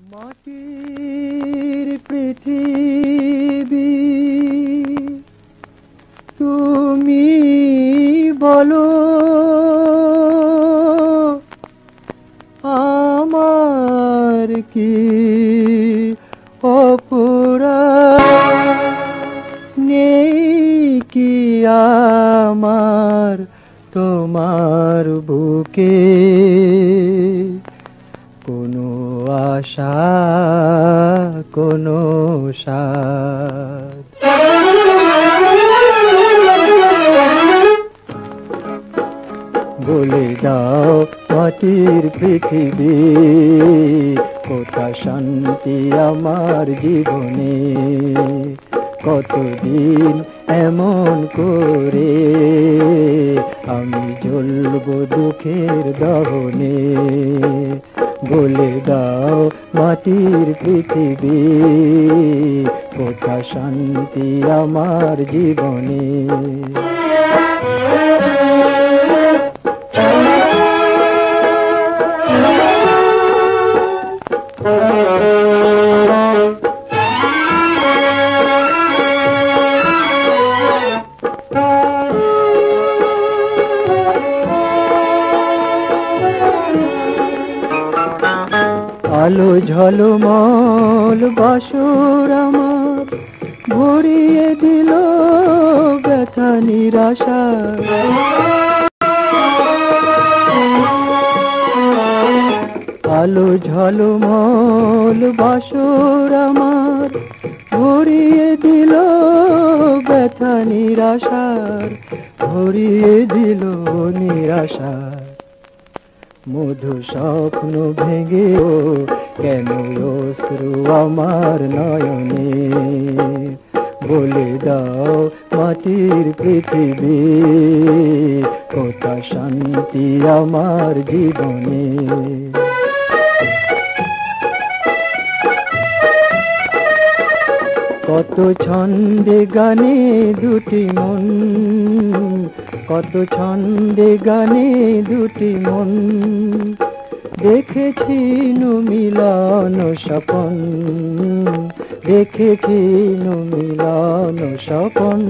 মাটির পৃথিবী তুমি বলো আমার কি অপরাধ নেই কি আমার তোমার বুকে কোনো আশা কোনো সাধ বলে দাও মাটির পৃথিবী কোথা শান্তি আমার জীবনে কতদিন এমন করে আমি জ্বলব দুঃখের দহনে বলে দাও মাটির পৃথিবী কোথা শান্তি আমার জীবনে আলো ঝলমল বাসর আমার ভরিয়ে দিল ব্যথা নিরাশা আলো ঝলমল বাসর আমার ভরিয়ে দিল ব্যথা নিরাশার ভরিয়ে দিল নিরাশার মধু স্বপ্ন ভেঙেও কেন অশ্রু আমার নয়নে বলে দাও মাটির পৃথিবী কোথা শান্তি আমার জীবনে কত ছন্দে গানে দুটি মন কত ছন্দে গানে দুটি মন দেখেছি মিলন স্বপন দেখেছি মিলন স্বপন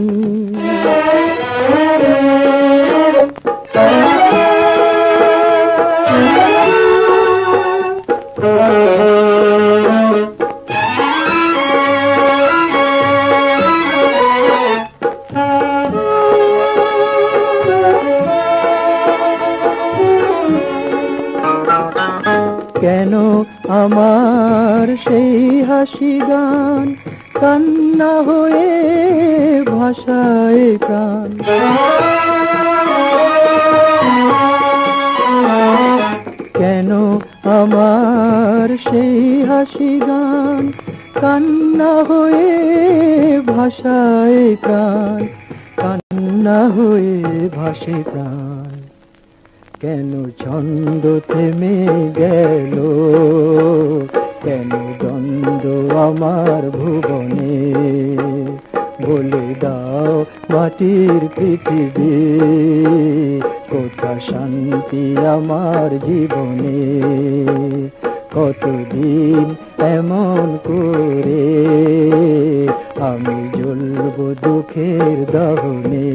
কেন আমার সেই হাসি গান কান্না হয়ে ভাষায় প্রাণ কেন আমার সেই হাসি গান কান্না হয়ে ভাষায় প্রাণ কান্না হয়ে ভাসে প্রাণ কেন ছন্দ থেমে গেল কেন দ্বন্দ্ব আমার ভুবনে বলে দাও মাটির পৃথিবী কোথা শান্তি আমার জীবনে কতদিন এমন করে আমি জ্বলব দুঃখের দহনে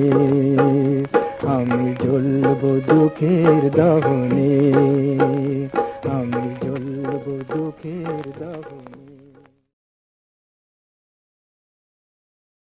আমি জ্বলব দুঃখের দহনে আমি জ্বলব দুঃখের দহনে।